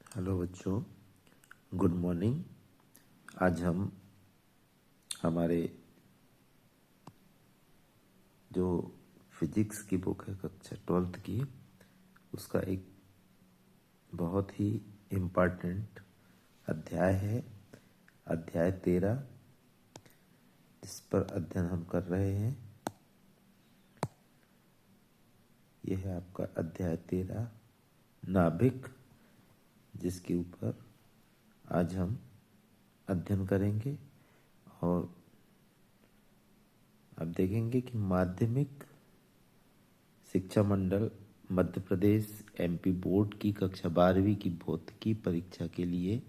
Hello बच्चों, good morning. आज हम हमारे जो फिजिक्स की बुक है कक्षा 12th की, उसका एक बहुत ही इम्पोर्टेंट अध्याय है, अध्याय 13, जिस पर अध्ययन हम कर रहे हैं। यह है आपका अध्याय 13, नाभिक, जिसके ऊपर आज हम अध्ययन करेंगे। और आप देखेंगे कि माध्यमिक शिक्षा मंडल मध्य प्रदेश एमपी बोर्ड की कक्षा 12वीं की भौतिकी परीक्षा के लिए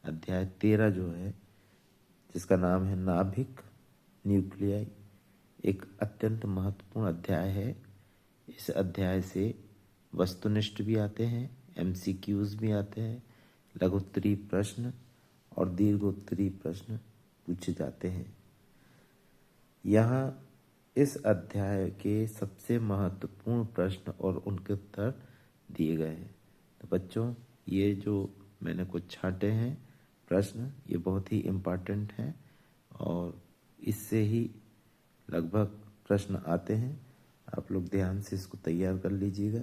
अध्याय 13 जो है, जिसका नाम है नाभिक न्यूक्लियाई, एक अत्यंत महत्वपूर्ण अध्याय है। इस अध्याय से वस्तुनिष्ठ भी आते हैं, एमसीक्यूज भी आते हैं, लघुत्तरीय प्रश्न और दीर्घोत्तरीय प्रश्न पूछे जाते हैं। यहाँ इस अध्याय के सबसे महत्वपूर्ण प्रश्न और उनके उत्तर दिए गए हैं। तो बच्चों, ये जो मैंने कुछ छांटे हैं प्रश्न, ये बहुत ही इम्पोर्टेंट हैं और इससे ही लगभग प्रश्न आते हैं। आप लोग ध्यान से इसको तैयार कर लीजिएगा।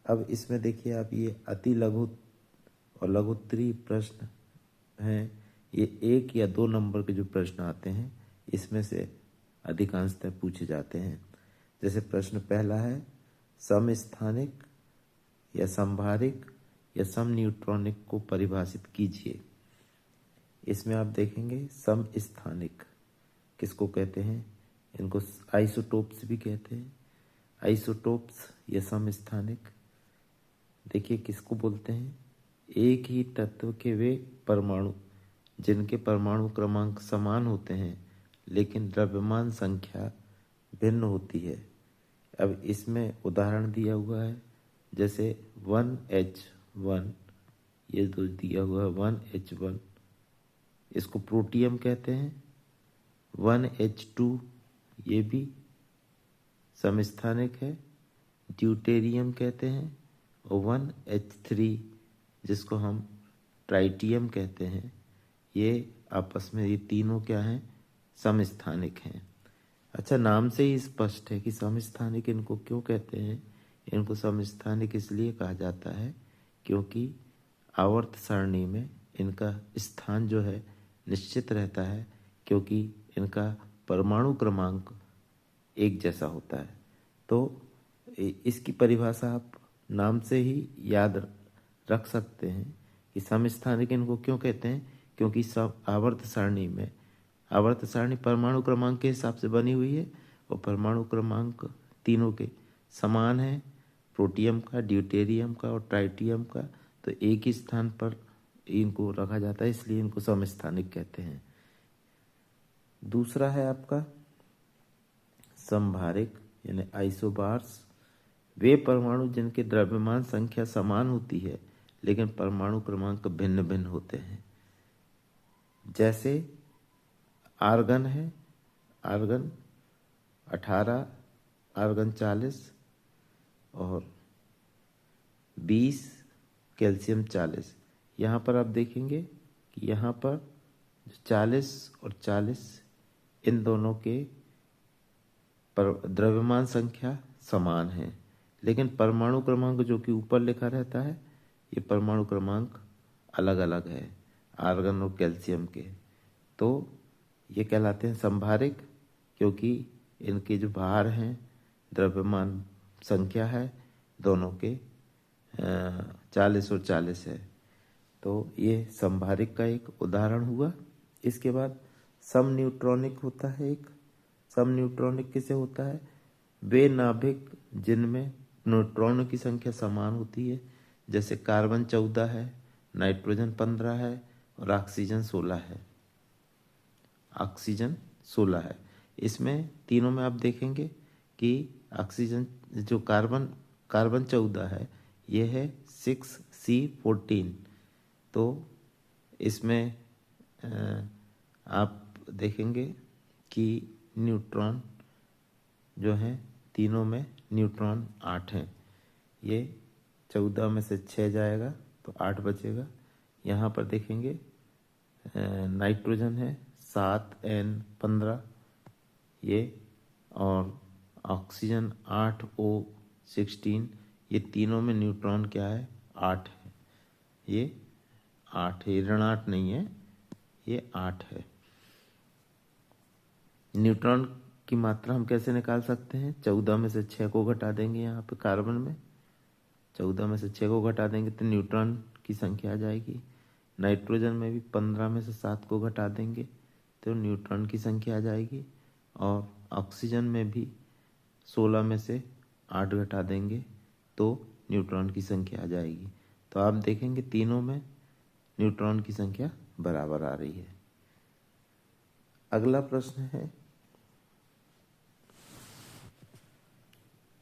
अब इसमें देखिए आप, ये अति लघु और लघुत्तरीय प्रश्न हैं। ये 1 या 2 नंबर के जो प्रश्न आते हैं, इसमें से अधिकांशतः पूछे जाते हैं। जैसे प्रश्न पहला है, समस्थानिक या संभारिक या समन्यूट्रॉनिक को परिभाषित कीजिए। इसमें आप देखेंगे समस्थानिक किसको कहते हैं, इनको आइसोटोप्स भी कहते हैं। आइसोटोप्स या समस्थानिक देखिए किसको बोलते हैं, एक ही तत्व के वे परमाणु जिनके परमाणु क्रमांक समान होते हैं लेकिन द्रव्यमान संख्या भिन्न होती है। अब इसमें उदाहरण दिया हुआ है, जैसे 1H1, ये तो दिया हुआ है 1H1, इसको प्रोटियम कहते हैं। 1H2 ये भी समस्थानिक है, ड्यूटेरियम कहते हैं। और 1H3 जिसको हम ट्राइटियम कहते हैं, ये आपस में ये तीनों क्या हैं, समस्थानिक हैं। अच्छा, नाम से ही स्पष्ट है कि समस्थानिक इनको क्यों कहते हैं। इनको समस्थानिक इसलिए कहा जाता है क्योंकि आवर्त सारणी में इनका स्थान जो है निश्चित रहता है, क्योंकि इनका परमाणु क्रमांक एक जैसा होता है। तो इसकी परिभाषा आप नाम से ही याद रख सकते हैं कि समस्थानिक इनको क्यों कहते हैं, क्योंकि सब आवर्त सारणी परमाणु क्रमांक के हिसाब से बनी हुई है और परमाणु क्रमांक तीनों के समान है, प्रोटियम का, ड्यूटेरियम का और ट्राइटियम का। तो एक ही स्थान पर इनको रखा जाता है, इसलिए इनको समस्थानिक कहते हैं। दूसरा है आपका संभारिक यानी आइसोबार्स, वे परमाणु जिनके द्रव्यमान संख्या समान होती है लेकिन परमाणु क्रमांक भिन्न भिन्न होते हैं। जैसे आर्गन है, आर्गन 18, आर्गन 40 और 20, कैल्शियम 40। यहाँ पर आप देखेंगे कि यहाँ पर 40 और 40 इन दोनों के द्रव्यमान संख्या समान है, लेकिन परमाणु क्रमांक जो कि ऊपर लिखा रहता है, ये परमाणु क्रमांक अलग अलग है आर्गन और कैल्शियम के। तो ये कहलाते हैं संभारिक, क्योंकि इनके जो भार हैं, द्रव्यमान संख्या है दोनों के 40 और 40 है। तो ये संभारिक का एक उदाहरण हुआ। इसके बाद समन्यूट्रॉनिक होता है एक। समन्यूट्रॉनिक किसे होता है, वे नाभिक जिनमें न्यूट्रॉनों की संख्या समान होती है। जैसे कार्बन 14 है, नाइट्रोजन 15 है और ऑक्सीजन 16 है। ऑक्सीजन 16 है। इसमें तीनों में आप देखेंगे कि ऑक्सीजन जो कार्बन 14 है, ये है 6C14। तो इसमें आप देखेंगे कि न्यूट्रॉन जो हैं, तीनों में न्यूट्रॉन 8 हैं। ये 14 में से 6 जाएगा तो 8 बचेगा। यहाँ पर देखेंगे नाइट्रोजन है 7N15 ये, और ऑक्सीजन 8O16, ये तीनों में न्यूट्रॉन क्या है 8 है, ये 8 है, ऋण 8 नहीं है, ये 8 है। न्यूट्रॉन की मात्रा हम कैसे निकाल सकते हैं? 14 में से 6 को घटा देंगे, यहाँ पे कार्बन में 14 में से 6 को घटा देंगे तो न्यूट्रॉन की संख्या आ जाएगी। नाइट्रोजन में भी 15 में से 7 को घटा देंगे तो न्यूट्रॉन की संख्या आ जाएगी, और ऑक्सीजन में भी 16 में से 8 घटा देंगे तो न्यूट्रॉन की संख्या आ जाएगी। तो आप देखेंगे तीनों में न्यूट्रॉन की संख्या बराबर आ रही है। अगला प्रश्न है,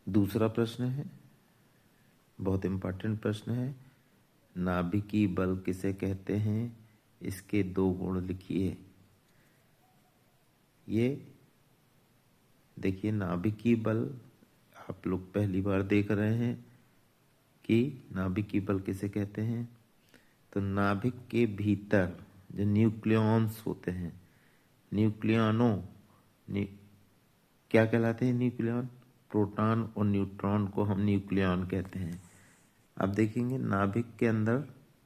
दूसरा प्रश्न है, बहुत इम्पोर्टेंट प्रश्न है। नाभिकीय बल किसे कहते हैं? इसके 2 गुण लिखिए। ये देखिए, नाभिकीय बल आप लोग पहली बार देख रहे हैं कि नाभिकीय बल किसे कहते हैं। तो नाभिक के भीतर जो न्यूक्लियॉन्स होते हैं, न्यूक्लियनों क्या कहलाते हैं? न्यूक्लियन। प्रोटॉन और न्यूट्रॉन को हम न्यूक्लियन कहते हैं। आप देखेंगे नाभिक के अंदर,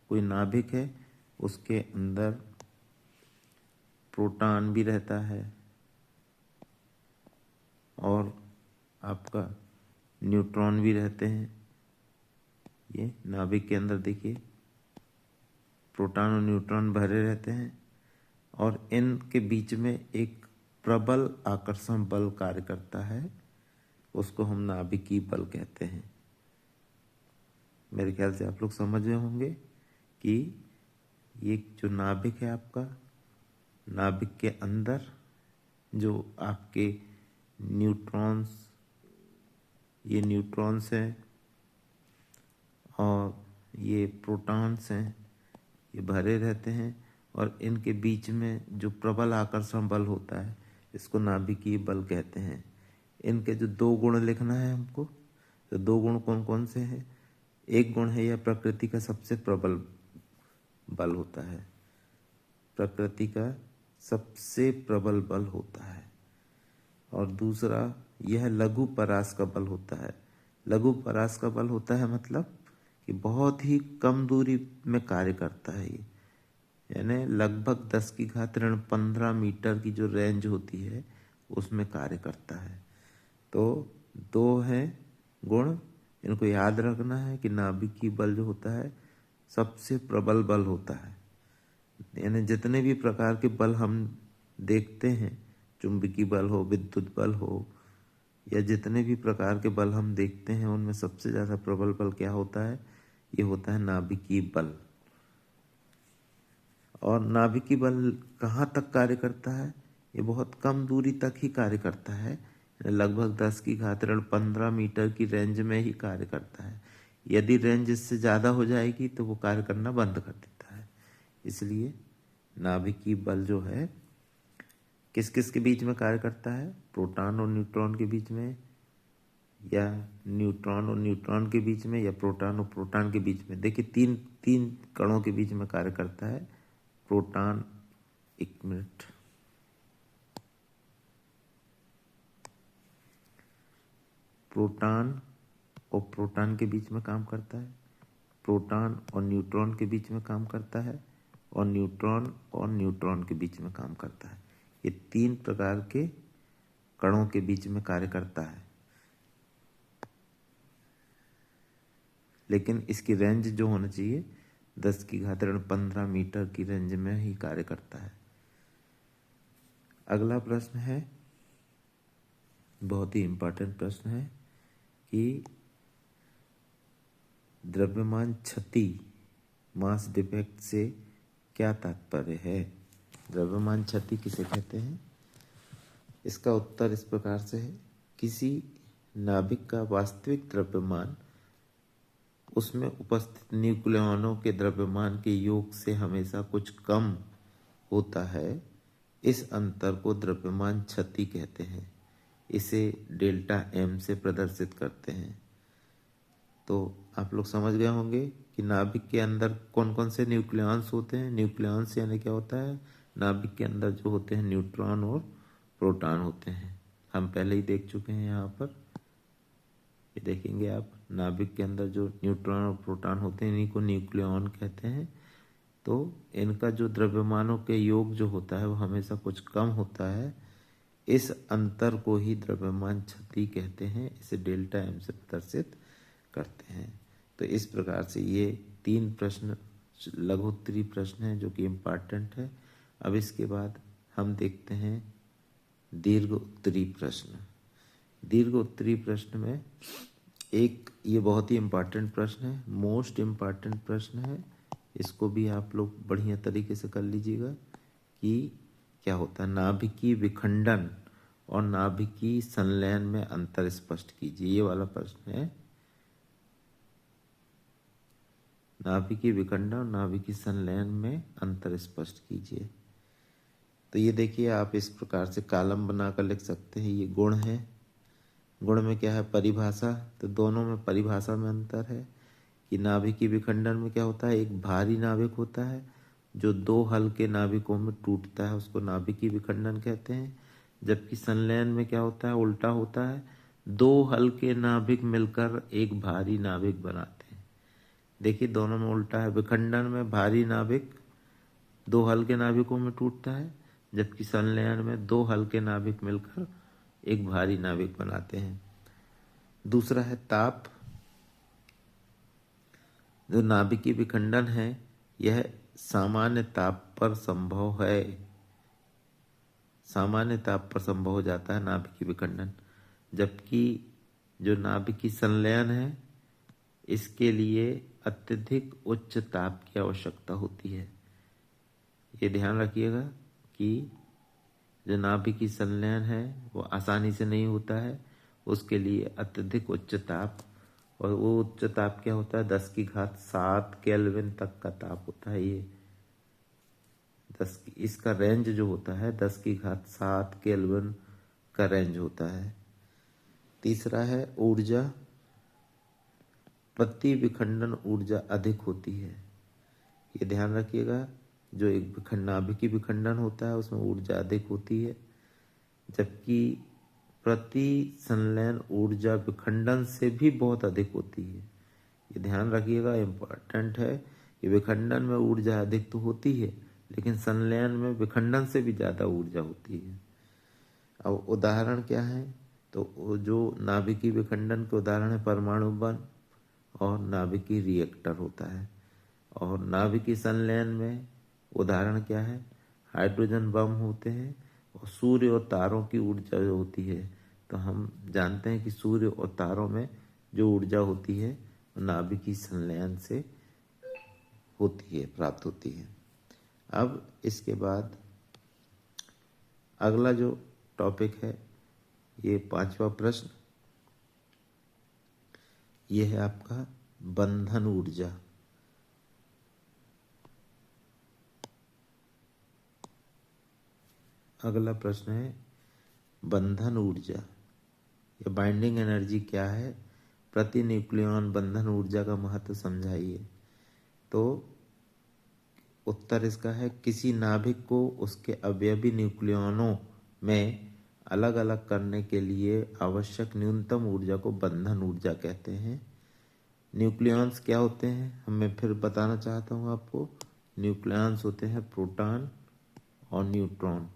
कोई नाभिक है उसके अंदर प्रोटॉन भी रहता है और आपका न्यूट्रॉन भी रहते हैं। ये नाभिक के अंदर देखिए प्रोटॉन और न्यूट्रॉन भरे रहते हैं, और इनके बीच में एक प्रबल आकर्षण बल कार्य करता है, उसको हम नाभिकीय बल कहते हैं। मेरे ख्याल से आप लोग समझ गए होंगे कि ये जो नाभिक है आपका, नाभिक के अंदर जो आपके न्यूट्रॉन्स, ये न्यूट्रॉन्स हैं और ये प्रोटॉन्स हैं, ये भरे रहते हैं, और इनके बीच में जो प्रबल आकर्षण बल होता है इसको नाभिकीय बल कहते हैं। इनके जो 2 गुण लिखना है हमको, तो 2 गुण कौन कौन से हैं? एक गुण है, यह प्रकृति का सबसे प्रबल बल होता है, प्रकृति का सबसे प्रबल बल होता है। और दूसरा, यह लघु परास का बल होता है। लघु परास का बल होता है मतलब कि बहुत ही कम दूरी में कार्य करता है ये, यानी लगभग 10⁻15 मीटर की जो रेंज होती है उसमें कार्य करता है। तो 2 है गुण, इनको याद रखना है कि नाभिकीय बल जो होता है सबसे प्रबल बल होता है। यानी जितने भी प्रकार के बल हम देखते हैं, चुंबकीय बल हो, विद्युत बल हो, या जितने भी प्रकार के बल हम देखते हैं, उनमें सबसे ज़्यादा प्रबल बल क्या होता है? ये होता है नाभिकीय बल। और नाभिकीय बल कहाँ तक कार्य करता है? ये बहुत कम दूरी तक ही कार्य करता है, लगभग 10⁻15 मीटर की रेंज में ही कार्य करता है। यदि रेंज इससे ज़्यादा हो जाएगी तो वो कार्य करना बंद कर देता है। इसलिए नाभिकीय बल जो है किस किस के बीच में कार्य करता है? प्रोटॉन और न्यूट्रॉन के बीच में, या न्यूट्रॉन और न्यूट्रॉन के बीच में, या प्रोटॉन और प्रोटॉन के बीच में। देखिए तीन कणों के बीच में कार्य करता है। प्रोटॉन, एक मिनट, प्रोटॉन और प्रोटॉन के बीच में काम करता है, प्रोटॉन और न्यूट्रॉन के बीच में काम करता है, और न्यूट्रॉन और न्यूट्रॉन के बीच में काम करता है। ये 3 प्रकार के कणों के बीच में कार्य करता है, लेकिन इसकी रेंज जो होना चाहिए 10⁻15 मीटर की रेंज में ही कार्य करता है। अगला प्रश्न है, बहुत ही इंपॉर्टेंट प्रश्न है कि द्रव्यमान क्षति, मास डिफेक्ट से क्या तात्पर्य है? द्रव्यमान क्षति किसे कहते हैं? इसका उत्तर इस प्रकार से है, किसी नाभिक का वास्तविक द्रव्यमान उसमें उपस्थित न्यूक्लियनों के द्रव्यमान के योग से हमेशा कुछ कम होता है। इस अंतर को द्रव्यमान क्षति कहते हैं। इसे डेल्टा M से प्रदर्शित करते हैं। तो आप लोग समझ गए होंगे कि नाभिक के अंदर कौन कौन से न्यूक्लियॉन्स होते हैं। न्यूक्लियॉन्स यानी क्या होता है, नाभिक के अंदर जो होते हैं न्यूट्रॉन और प्रोटॉन होते हैं। हम पहले ही देख चुके हैं, यहाँ पर ये देखेंगे आप, नाभिक के अंदर जो न्यूट्रॉन और प्रोटॉन होते हैं इन्हीं को न्यूक्लियॉन कहते हैं। तो इनका जो द्रव्यमानों के योग जो होता है वो हमेशा कुछ कम होता है। इस अंतर को ही द्रव्यमान क्षति कहते हैं। इसे डेल्टा एम से प्रदर्शित करते हैं। तो इस प्रकार से ये 3 प्रश्न लघु उत्तरीय प्रश्न हैं जो कि इम्पॉर्टेंट है। अब इसके बाद हम देखते हैं दीर्घ उत्तरीय प्रश्न। दीर्घ उत्तरीय प्रश्न में एक ये बहुत ही इम्पॉर्टेंट प्रश्न है, मोस्ट इम्पॉर्टेंट प्रश्न है। इसको भी आप लोग बढ़िया तरीके से कर लीजिएगा कि क्या होता है, नाभिकीय विखंडन और नाभिकीय संलयन में अंतर स्पष्ट कीजिए। ये वाला प्रश्न है, नाभिकीय विखंडन और नाभिकीय संलयन में अंतर स्पष्ट कीजिए। तो ये देखिए, आप इस प्रकार से कॉलम बनाकर लिख सकते हैं। ये गुण है, गुण में क्या है, परिभाषा। तो दोनों में परिभाषा में अंतर है कि नाभिकीय विखंडन में क्या होता है, एक भारी नाभिक होता है जो 2 हल्के नाभिकों में टूटता है, उसको नाभिकीय विखंडन कहते हैं। जबकि संलयन में क्या होता है, उल्टा होता है, 2 हल्के नाभिक मिलकर एक भारी नाभिक बनाते हैं। देखिए दोनों में उल्टा है। विखंडन में भारी नाभिक 2 हल्के नाभिकों में टूटता है, जबकि संलयन में 2 हल्के नाभिक मिलकर एक भारी नाभिक बनाते हैं। दूसरा है ताप। जो नाभिकीय विखंडन है यह सामान्य ताप पर संभव है, सामान्य ताप पर संभव हो जाता है नाभिकीय विखंडन। जबकि जो नाभिकीय संलयन है इसके लिए अत्यधिक उच्च ताप की आवश्यकता होती है। ये ध्यान रखिएगा कि जो नाभिकीय संलयन है वो आसानी से नहीं होता है, उसके लिए अत्यधिक उच्च ताप, और वो उच्च ताप क्या होता है, 10⁷ केल्विन तक का ताप होता है। ये इसका रेंज जो होता है 10⁷ केल्विन का रेंज होता है। तीसरा है ऊर्जा। प्रति विखंडन ऊर्जा अधिक होती है। ये ध्यान रखिएगा, जो एक नाभिकीय विखंडन होता है उसमें ऊर्जा अधिक होती है, जबकि प्रति संलयन ऊर्जा विखंडन से भी बहुत अधिक होती है। ये ध्यान रखिएगा, इम्पोर्टेंट है कि विखंडन में ऊर्जा अधिक तो होती है, लेकिन संलयन में विखंडन से भी ज़्यादा ऊर्जा होती है। अब उदाहरण क्या है, तो जो नाभिकीय विखंडन के उदाहरण है परमाणु बम और नाभिकीय रिएक्टर होता है। और नाभिकीय संलयन में उदाहरण क्या है, हाइड्रोजन बम होते हैं और सूर्य और तारों की ऊर्जा जो होती है। तो हम जानते हैं कि सूर्य और तारों में जो ऊर्जा होती है वो नाभिकीय संलयन से होती है, प्राप्त होती है। अब इसके बाद अगला जो टॉपिक है, ये 5वां प्रश्न, ये है आपका बंधन ऊर्जा। अगला प्रश्न है बंधन ऊर्जा या बाइंडिंग एनर्जी क्या है, प्रति न्यूक्लियॉन बंधन ऊर्जा का महत्व समझाइए। तो उत्तर इसका है, किसी नाभिक को उसके अवयवी न्यूक्लियॉनों में अलग अलग करने के लिए आवश्यक न्यूनतम ऊर्जा को बंधन ऊर्जा कहते हैं। न्यूक्लियॉन्स क्या होते हैं, मैं फिर बताना चाहता हूँ आपको। न्यूक्लियॉन्स होते हैं प्रोटॉन और न्यूट्रॉन।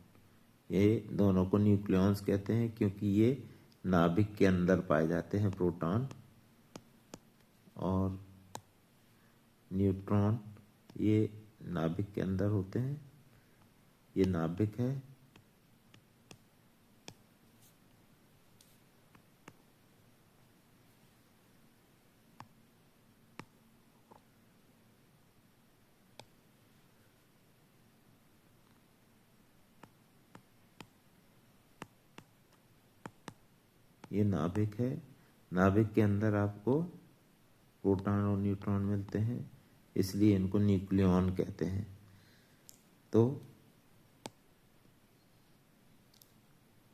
ये दोनों को न्यूक्लियॉन्स कहते हैं क्योंकि ये नाभिक के अंदर पाए जाते हैं। प्रोटॉन और न्यूट्रॉन ये नाभिक के अंदर होते हैं। ये नाभिक है, ये नाभिक है। नाभिक के अंदर आपको प्रोटॉन और न्यूट्रॉन मिलते हैं, इसलिए इनको न्यूक्लियॉन कहते हैं। तो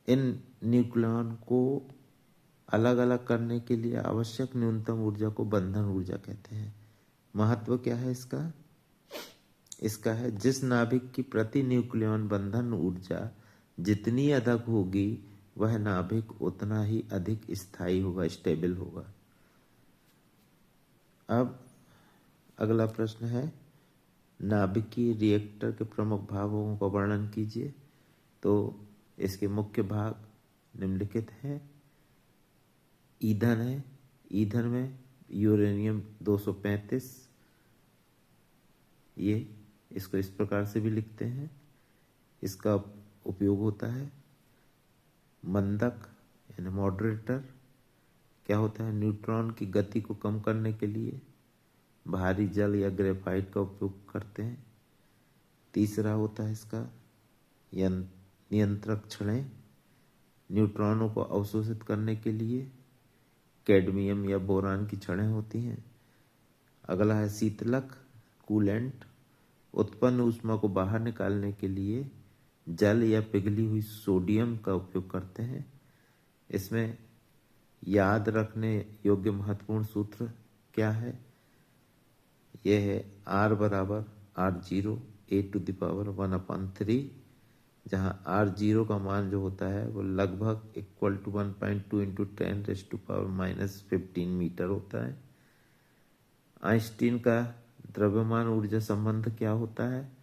इन न्यूक्लियॉन को अलग अलग करने के लिए आवश्यक न्यूनतम ऊर्जा को बंधन ऊर्जा कहते हैं। महत्व क्या है इसका? इसका है जिस नाभिक की प्रति न्यूक्लियॉन बंधन ऊर्जा जितनी अधिक होगी वह नाभिक उतना ही अधिक स्थायी होगा, स्टेबल होगा। अब अगला प्रश्न है, नाभिकीय रिएक्टर के प्रमुख भागों का वर्णन कीजिए। तो इसके मुख्य भाग निम्नलिखित हैं। ईंधन है, ईंधन में यूरेनियम 235, ये इसको इस प्रकार से भी लिखते हैं, इसका उपयोग होता है। मंदक यानी मॉडरेटर क्या होता है? न्यूट्रॉन की गति को कम करने के लिए भारी जल या ग्रेफाइट का उपयोग करते हैं। तीसरा होता है इसका नियंत्रक छड़ें, न्यूट्रॉनों को अवशोषित करने के लिए कैडमियम या बोरान की छड़ें होती हैं। अगला है शीतलक, कूलेंट, उत्पन्न ऊष्मा को बाहर निकालने के लिए जल या पिघली हुई सोडियम का उपयोग करते हैं। इसमें याद रखने योग्य महत्वपूर्ण सूत्र क्या है? यह है R बराबर R0 a⁻1/3, जहाँ R0 का मान जो होता है वो लगभग इक्वल टू 1.2 इंटू 10⁻⁻15 मीटर होता है। आइंस्टीन का द्रव्यमान ऊर्जा संबंध क्या होता है?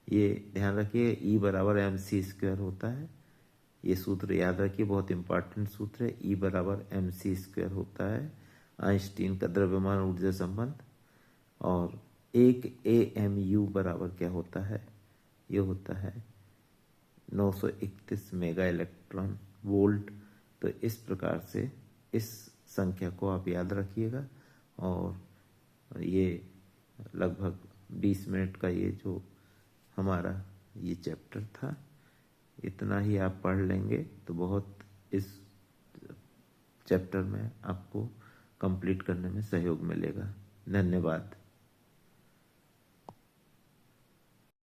ये ध्यान रखिए, E बराबर mc² होता है। ये सूत्र याद रखिए, बहुत इंपॉर्टेंट सूत्र है। E बराबर mc² होता है आइंस्टीन का द्रव्यमान ऊर्जा संबंध। और एक AMU बराबर क्या होता है? ये होता है 931 मेगा इलेक्ट्रॉन वोल्ट। तो इस प्रकार से इस संख्या को आप याद रखिएगा। और ये लगभग 20 मिनट का ये जो हमारा ये चैप्टर था, इतना ही आप पढ़ लेंगे तो बहुत इस चैप्टर में आपको कंप्लीट करने में सहयोग मिलेगा। धन्यवाद।